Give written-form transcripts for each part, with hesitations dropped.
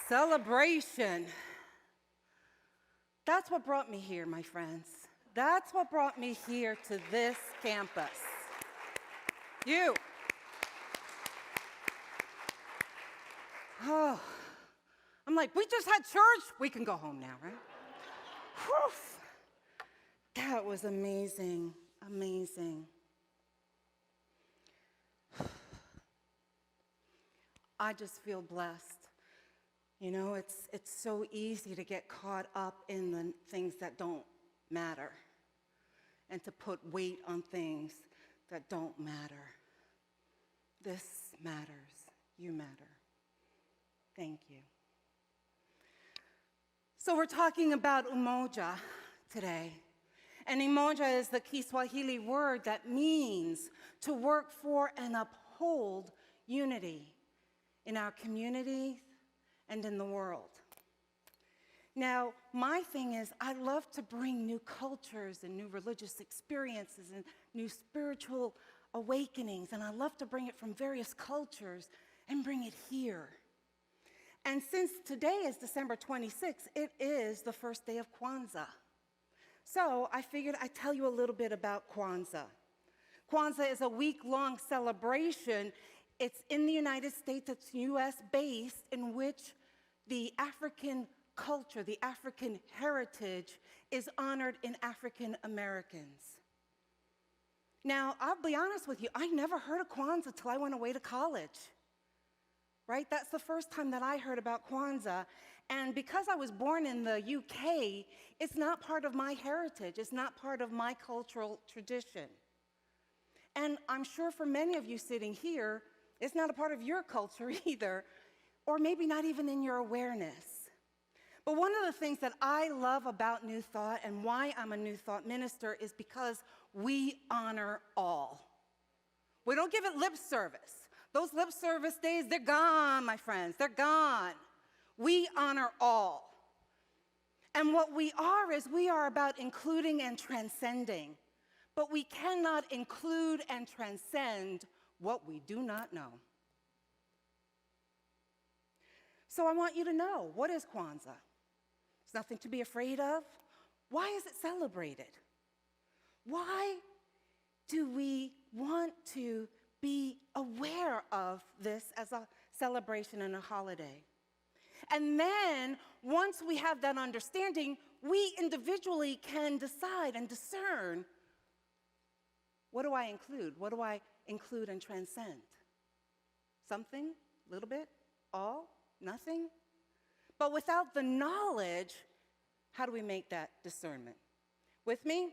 Celebration. That's what brought me here, my friends. That's what brought me here to this campus. You. Oh, I'm like, we just had church. We can go home now, right? Whew. That was amazing, amazing. I just feel blessed. You know, it's so easy to get caught up in the things that don't matter and to put weight on things that don't matter. This matters. You matter. Thank you. So we're talking about umoja today. And umoja is the Kiswahili word that means to work for and uphold unity in our communities and in the world. Now, my thing is, I love to bring new cultures and new religious experiences and new spiritual awakenings, and I love to bring it from various cultures and bring it here. And since today is December 26th, it is the first day of Kwanzaa. So I figured I'd tell you a little bit about Kwanzaa. Kwanzaa is a week-long celebration. It's in the United States, it's US-based, in which the African culture, the African heritage is honored in African Americans. Now, I'll be honest with you, I never heard of Kwanzaa till I went away to college. Right? That's the first time that I heard about Kwanzaa. And because I was born in the UK, it's not part of my heritage. It's not part of my cultural tradition. And I'm sure for many of you sitting here, it's not a part of your culture either, or maybe not even in your awareness. But one of the things that I love about New Thought and why I'm a New Thought minister is because we honor all. We don't give it lip service. Those lip service days, they're gone, my friends, they're gone. We honor all. And what we are is we are about including and transcending. But we cannot include and transcend what we do not know. So I want you to know, what is Kwanzaa? It's nothing to be afraid of. Why is it celebrated? Why do we want to be aware of this as a celebration and a holiday? And then, once we have that understanding, we individually can decide and discern, what do I include? What do I include and transcend? Something? A little bit? All? Nothing? But without the knowledge, how do we make that discernment? With me?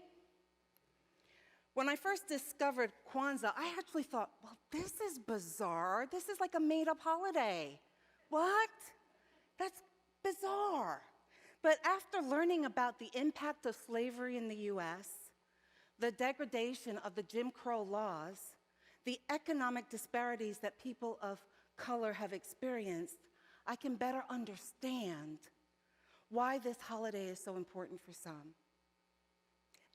When I first discovered Kwanzaa, I actually thought, well, this is bizarre. This is like a made-up holiday. What? That's bizarre. But after learning about the impact of slavery in the US, the degradation of the Jim Crow laws, the economic disparities that people of color have experienced, I can better understand why this holiday is so important for some.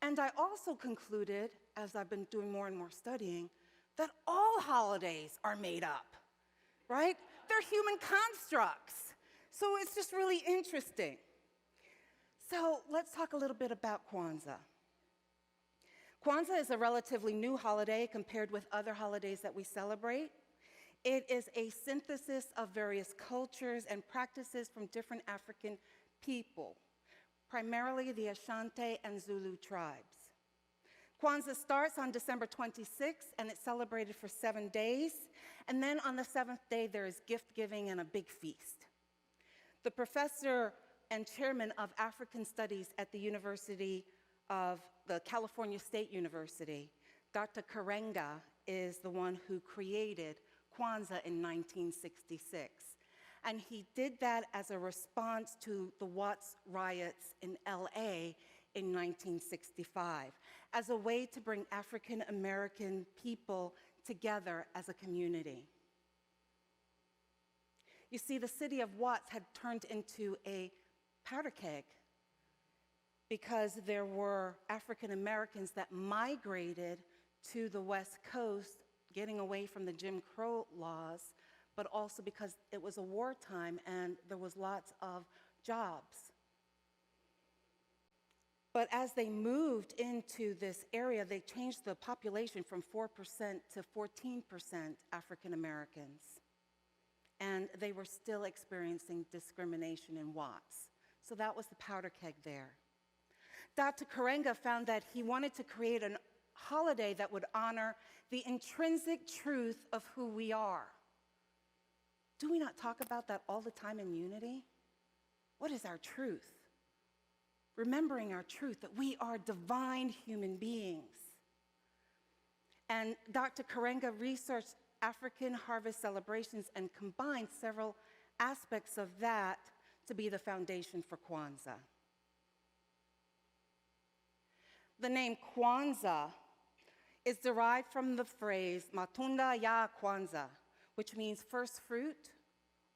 And I also concluded, as I've been doing more and more studying, that all holidays are made up, right? They're human constructs. So it's just really interesting. So let's talk a little bit about Kwanzaa. Kwanzaa is a relatively new holiday compared with other holidays that we celebrate. It is a synthesis of various cultures and practices from different African people, primarily the Ashanti and Zulu tribes. Kwanzaa starts on December 26th, and it's celebrated for 7 days. And then on the 7th day, there is gift giving and a big feast. The professor and chairman of African Studies at the University of the California State University, Dr. Karenga, is the one who created Kwanzaa in 1966. And he did that as a response to the Watts riots in LA in 1965, as a way to bring African American people together as a community. You see, the city of Watts had turned into a powder keg because there were African Americans that migrated to the West Coast, getting away from the Jim Crow laws, but also because it was a wartime and there was lots of jobs. But as they moved into this area, they changed the population from 4% to 14% African Americans. And they were still experiencing discrimination in Watts. So that was the powder keg there. Dr. Karenga found that he wanted to create a holiday that would honor the intrinsic truth of who we are. Do we not talk about that all the time in Unity? What is our truth? Remembering our truth, that we are divine human beings. And Dr. Karenga researched African harvest celebrations and combined several aspects of that to be the foundation for Kwanzaa. The name Kwanzaa is derived from the phrase Matunda ya Kwanzaa, which means first fruit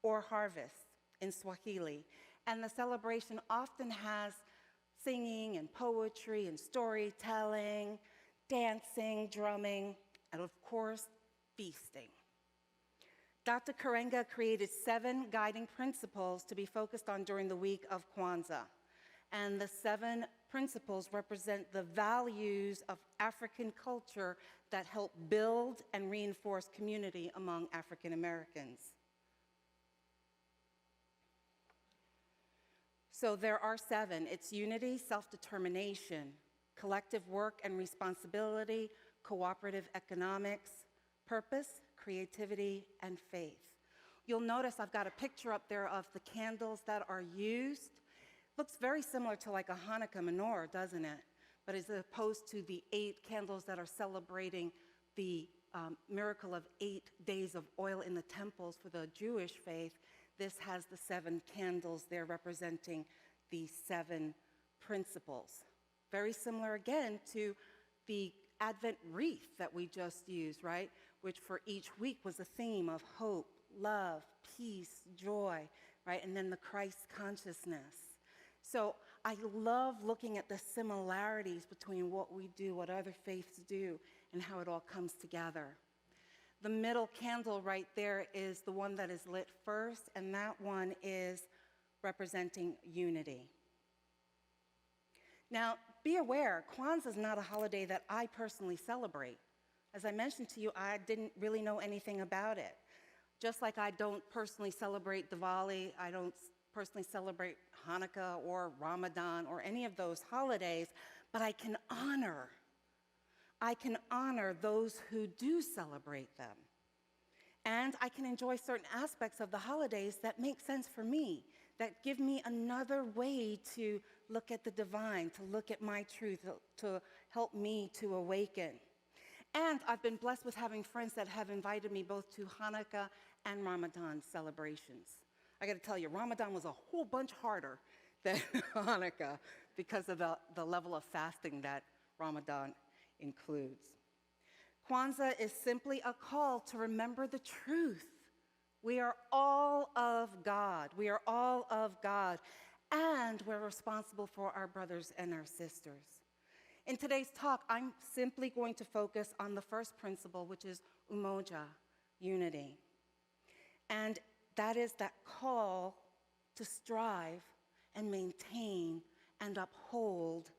or harvest in Swahili. And the celebration often has singing and poetry and storytelling, dancing, drumming, and of course, feasting. Dr. Karenga created 7 guiding principles to be focused on during the week of Kwanzaa. And the 7 principles represent the values of African culture that help build and reinforce community among African Americans. So there are 7. It's unity, self-determination, collective work and responsibility, cooperative economics, purpose, creativity, and faith. You'll notice I've got a picture up there of the candles that are used. Looks very similar to like a Hanukkah menorah, doesn't it? But as opposed to the 8 candles that are celebrating the miracle of 8 days of oil in the temples for the Jewish faith, this has the 7 candles there representing the 7 principles. Very similar again to the Advent wreath that we just used, right? Which for each week was a theme of hope, love, peace, joy, right? And then the Christ consciousness. So I love looking at the similarities between what we do, what other faiths do, and how it all comes together. The middle candle right there is the one that is lit first, and that one is representing unity. Now, be aware, Kwanzaa is not a holiday that I personally celebrate. As I mentioned to you, I didn't really know anything about it. Just like I don't personally celebrate Diwali, I don't personally celebrate Hanukkah or Ramadan or any of those holidays, but I can honor those who do celebrate them. And I can enjoy certain aspects of the holidays that make sense for me, that give me another way to look at the divine, to look at my truth, to help me to awaken. And I've been blessed with having friends that have invited me both to Hanukkah and Ramadan celebrations. I gotta tell you, Ramadan was a whole bunch harder than Hanukkah because of the level of fasting that Ramadan includes. Kwanzaa is simply a call to remember the truth. We are all of God. We are all of God, and we're responsible for our brothers and our sisters. In today's talk, I'm simply going to focus on the first principle, which is Umoja Unity. And that is that call to strive and maintain and uphold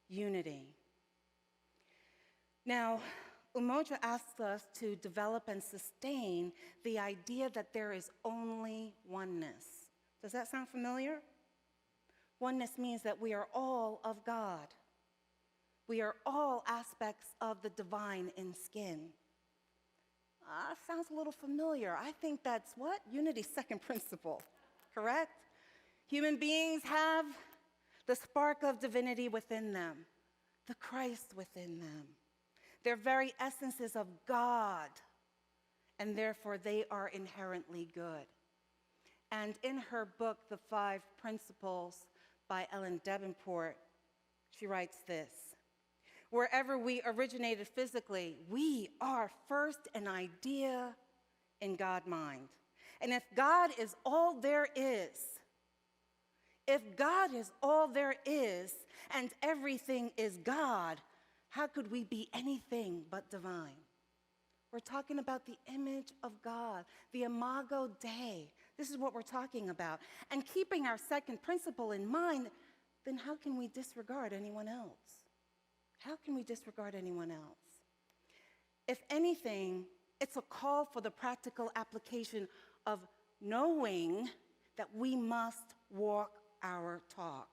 unity. Now, Umoja asks us to develop and sustain the idea that there is only oneness. Does that sound familiar? Oneness means that we are all of God. We are all aspects of the divine in skin. Sounds a little familiar. I think that's what? Unity's second principle, correct? Human beings have the spark of divinity within them, the Christ within them. Their very essence is of God, and therefore they are inherently good. And in her book, The 5 Principles by Ellen Davenport, she writes this: wherever we originated physically, we are first an idea in God mind. And if God is all there is, and everything is God, how could we be anything but divine? We're talking about the image of God, the Imago Dei. This is what we're talking about. And keeping our second principle in mind, then how can we disregard anyone else? How can we disregard anyone else? If anything, it's a call for the practical application of knowing that we must walk our talk.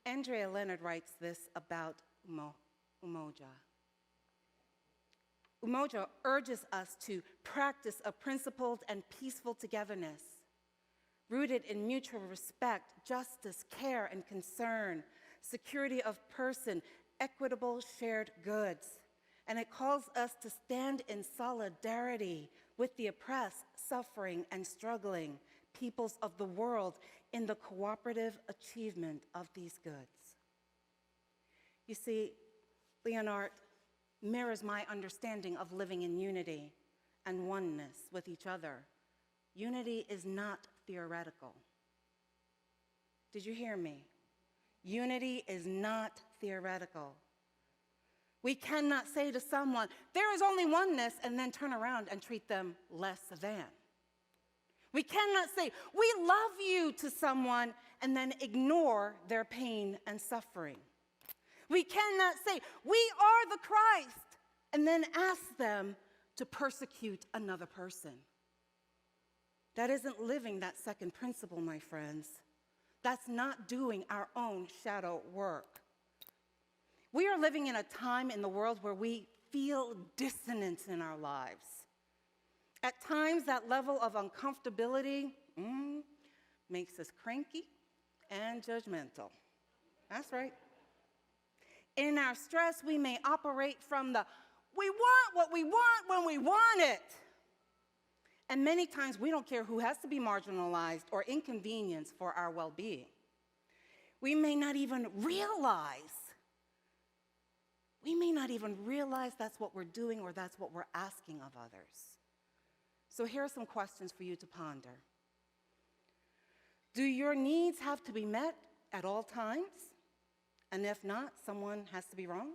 Andrea Leonard writes this about Umoja. Umoja urges us to practice a principled and peaceful togetherness, rooted in mutual respect, justice, care, and concern, security of person, equitable shared goods. And it calls us to stand in solidarity with the oppressed, suffering, and struggling peoples of the world in the cooperative achievement of these goods. You see, Leonard mirrors my understanding of living in unity and oneness with each other. Unity is not theoretical. Did you hear me? Unity is not theoretical. We cannot say to someone, there is only oneness, and then turn around and treat them less than. We cannot say, we love you to someone, and then ignore their pain and suffering. We cannot say, we are the Christ, and then ask them to persecute another person. That isn't living that second principle, my friends. That's not doing our own shadow work. We are living in a time in the world where we feel dissonance in our lives. At times, that level of uncomfortability makes us cranky and judgmental. That's right. In our stress, we may operate from the, we want what we want when we want it. And many times, we don't care who has to be marginalized or inconvenienced for our well-being. We may not even realize that's what we're doing or that's what we're asking of others. So here are some questions for you to ponder. Do your needs have to be met at all times? And if not, someone has to be wrong?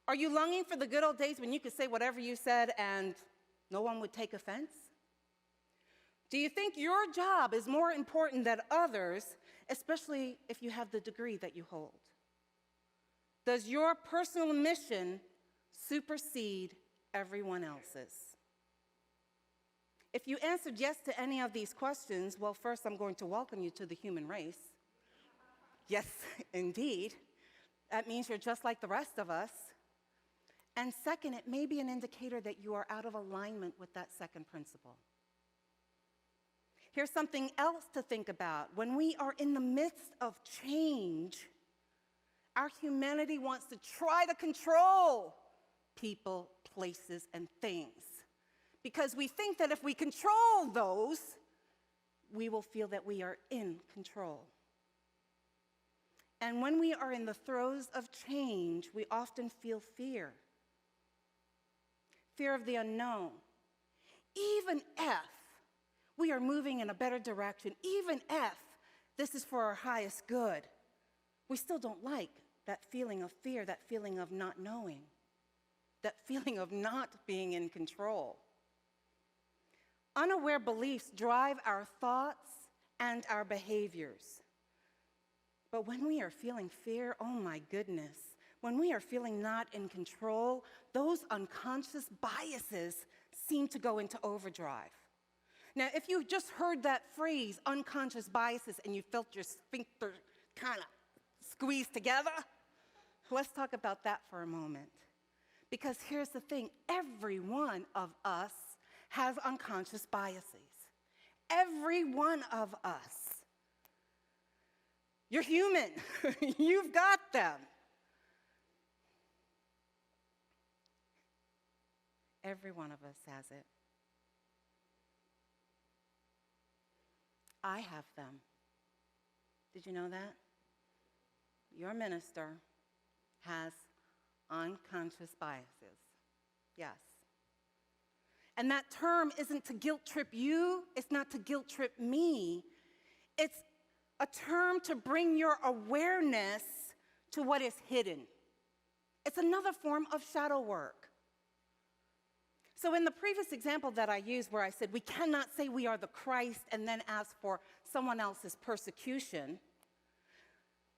Are you longing for the good old days when you could say whatever you said and no one would take offense? Do you think your job is more important than others, especially if you have the degree that you hold? Does your personal mission supersede everyone else's? If you answered yes to any of these questions, well, first I'm going to welcome you to the human race. Yes, indeed. That means you're just like the rest of us. And second, it may be an indicator that you are out of alignment with that second principle. Here's something else to think about. When we are in the midst of change, our humanity wants to try to control people, places, and things. Because we think that if we control those, we will feel that we are in control. And when we are in the throes of change, we often feel fear. Fear of the unknown. Even if we are moving in a better direction, even if this is for our highest good, we still don't like that feeling of fear, that feeling of not knowing, that feeling of not being in control. Unaware beliefs drive our thoughts and our behaviors. But when we are feeling fear, oh my goodness, when we are feeling not in control, those unconscious biases seem to go into overdrive. Now, if you just heard that phrase, unconscious biases, and you felt your sphincter kind of squeezed together, let's talk about that for a moment. Because here's the thing, every one of us has unconscious biases. Every one of us. You're human. You've got them. Every one of us has it. I have them. Did you know that? Your minister has unconscious biases. Yes. And that term isn't to guilt trip you, it's not to guilt trip me. It's a term to bring your awareness to what is hidden. It's another form of shadow work. So in the previous example that I used where I said we cannot say we are the Christ and then ask for someone else's persecution,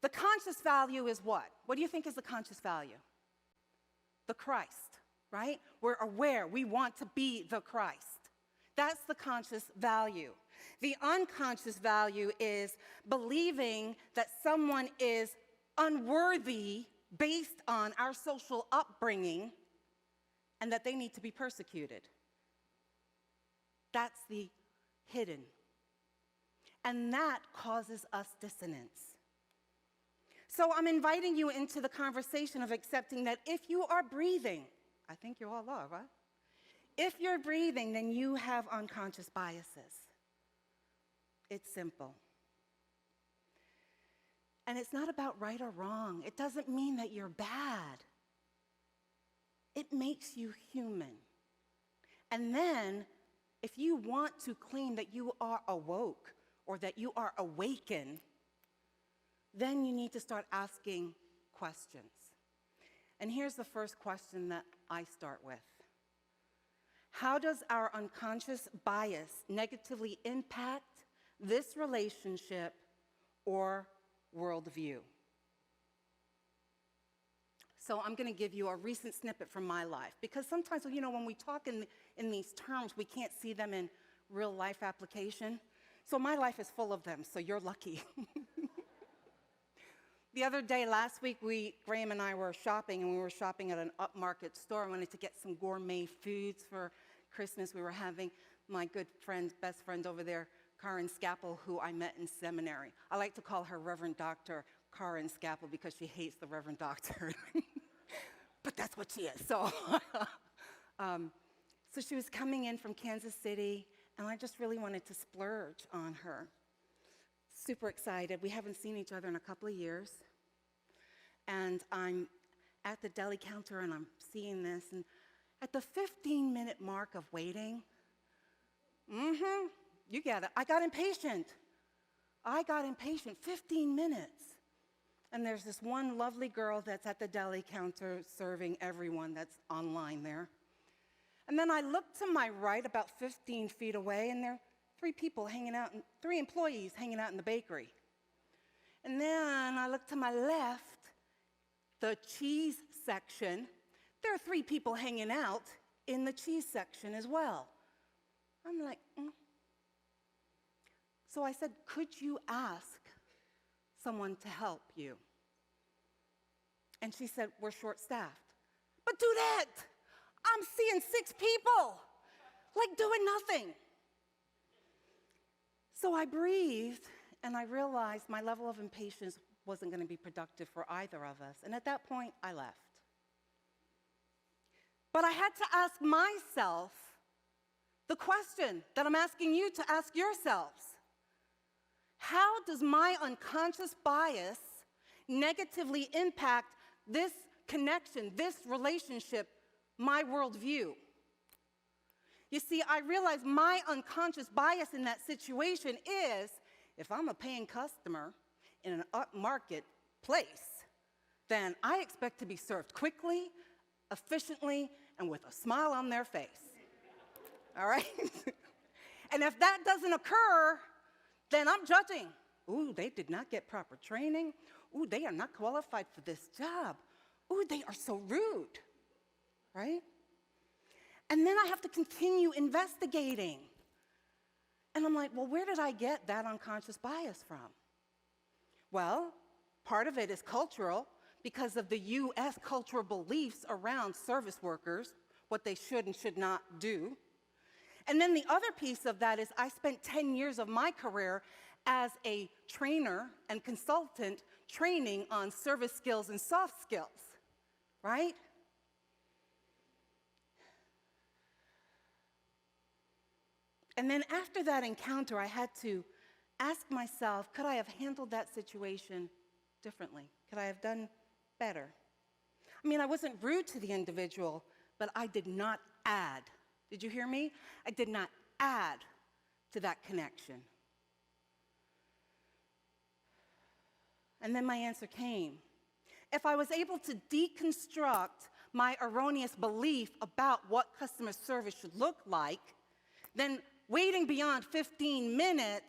the conscious value is what? What do you think is the conscious value? The Christ, right? We're aware we want to be the Christ. That's the conscious value. The unconscious value is believing that someone is unworthy based on our social upbringing and that they need to be persecuted. That's the hidden. And that causes us dissonance. So I'm inviting you into the conversation of accepting that if you are breathing, I think you all are, right? If you're breathing, then you have unconscious biases. It's simple. And it's not about right or wrong. It doesn't mean that you're bad. It makes you human. And then, if you want to claim that you are awoke or that you are awakened, then you need to start asking questions. And here's the first question that I start with. How does our unconscious bias negatively impact this relationship or worldview? So I'm going to give you a recent snippet from my life, because sometimes, when we talk in these terms, we can't see them in real life application. So my life is full of them, so you're lucky. The other day, last week, Graham and I were shopping, and we were shopping at an upmarket store. I wanted to get some gourmet foods for Christmas. We were having my good friend, best friend over there, Karen Scapple, who I met in seminary. I like to call her Reverend Dr. Karen Scapple because she hates the Reverend Doctor. But that's what she is. So she was coming in from Kansas City, and I just really wanted to splurge on her. Super excited. We haven't seen each other in a couple of years. And I'm at the deli counter, and I'm seeing this. And at the 15-minute mark of waiting, you get it. I got impatient. 15 minutes. And there's this one lovely girl that's at the deli counter serving everyone that's online there. And then I look to my right about 15 feet away, and there are three employees hanging out in the bakery. And then I look to my left, the cheese section. There are 3 people hanging out in the cheese section as well. I'm like, So I said, could you ask someone to help you? And she said, we're short-staffed. But do that. I'm seeing 6 people, doing nothing. So I breathed, and I realized my level of impatience wasn't going to be productive for either of us. And at that point, I left. But I had to ask myself the question that I'm asking you to ask yourselves. How does my unconscious bias negatively impact this connection, this relationship, my worldview? You see, I realize my unconscious bias in that situation is, if I'm a paying customer in an upmarket place, then I expect to be served quickly, efficiently, and with a smile on their face. All right? And if that doesn't occur, then I'm judging. Ooh, they did not get proper training. Ooh, they are not qualified for this job. Ooh, they are so rude, right? And then I have to continue investigating. And I'm like, well, where did I get that unconscious bias from? Well, part of it is cultural, because of the U.S. cultural beliefs around service workers, what they should and should not do. And then the other piece of that is I spent 10 years of my career as a trainer and consultant training on service skills and soft skills, right? And then after that encounter, I had to ask myself, could I have handled that situation differently? Could I have done better? I mean, I wasn't rude to the individual, but I did not add. Did you hear me? I did not add to that connection. And then my answer came. If I was able to deconstruct my erroneous belief about what customer service should look like, then waiting beyond 15 minutes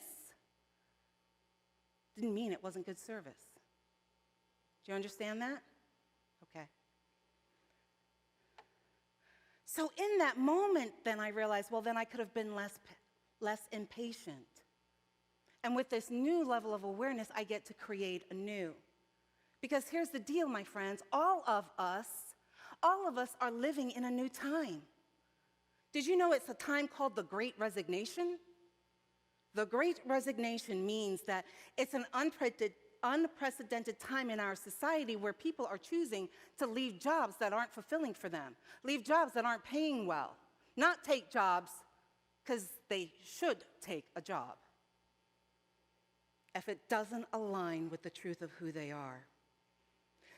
didn't mean it wasn't good service. Do you understand that? Okay. So in that moment, then I realized, well, then I could have been less impatient. And with this new level of awareness, I get to create anew. Because here's the deal, my friends, all of us are living in a new time. Did you know it's a time called the Great Resignation? The Great Resignation means that it's an unprecedented time in our society where people are choosing to leave jobs that aren't fulfilling for them, leave jobs that aren't paying well, not take jobs because they should take a job if it doesn't align with the truth of who they are.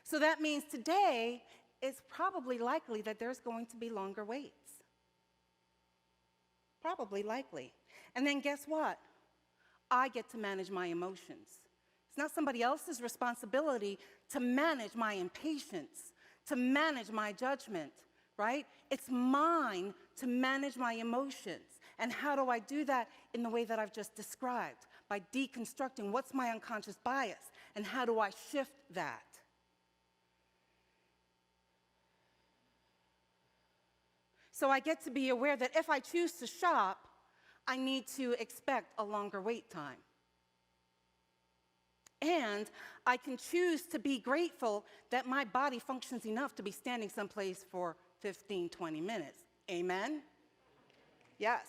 So that means today it's probably likely that there's going to be longer waits. Probably likely. And then guess what? I get to manage my emotions. It's not somebody else's responsibility to manage my impatience, to manage my judgment, right? It's mine to manage my emotions. And how do I do that? In the way that I've just described, by deconstructing what's my unconscious bias, and how do I shift that? So I get to be aware that if I choose to shop, I need to expect a longer wait time. And I can choose to be grateful that my body functions enough to be standing someplace for 15, 20 minutes. Amen? Yes.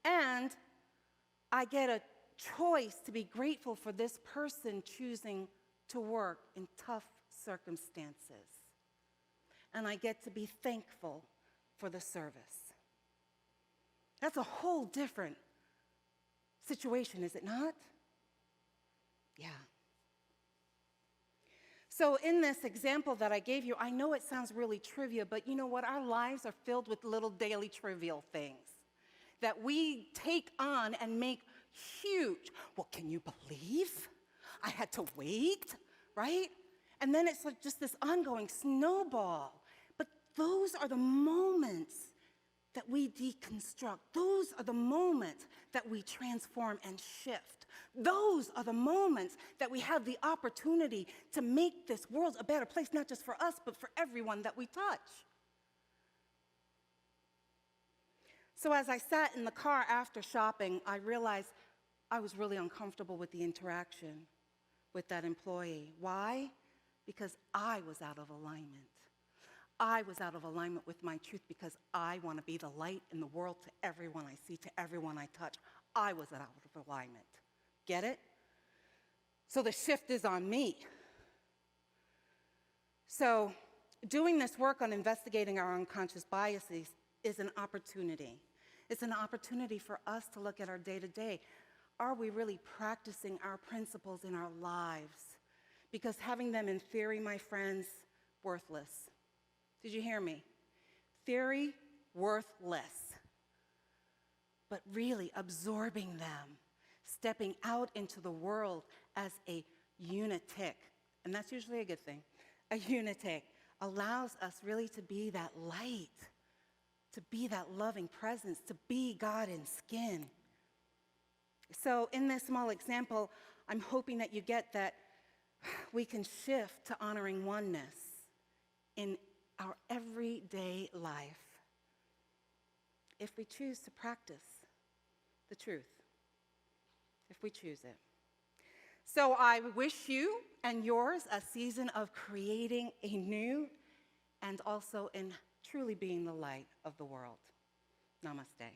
And I get a choice to be grateful for this person choosing to work in tough circumstances. And I get to be thankful for the service. That's a whole different situation, is it not? Yeah. So in this example that I gave you, I know it sounds really trivial, but you know what? Our lives are filled with little daily trivial things that we take on and make huge. Well, can you believe I had to wait, right? And then it's like just this ongoing snowball. But those are the moments that we deconstruct. Those are the moments that we transform and shift. Those are the moments that we have the opportunity to make this world a better place, not just for us, but for everyone that we touch. So as I sat in the car after shopping, I realized I was really uncomfortable with the interaction with that employee. Why? Because I was out of alignment. I was out of alignment with my truth because I want to be the light in the world to everyone I see, to everyone I touch. I was out of alignment. Get it? So the shift is on me. So doing this work on investigating our unconscious biases is an opportunity. It's an opportunity for us to look at our day-to-day. Are we really practicing our principles in our lives? Because having them in theory, my friends, worthless. Did you hear me? Theory, worthless. But really absorbing them, stepping out into the world as a unitic, and that's usually a good thing, a unitic allows us really to be that light, to be that loving presence, to be God in skin. So in this small example, I'm hoping that you get that we can shift to honoring oneness in our everyday life if we choose to practice the truth, if we choose it. So I wish you and yours a season of creating a new and also in truly being the light of the world. Namaste.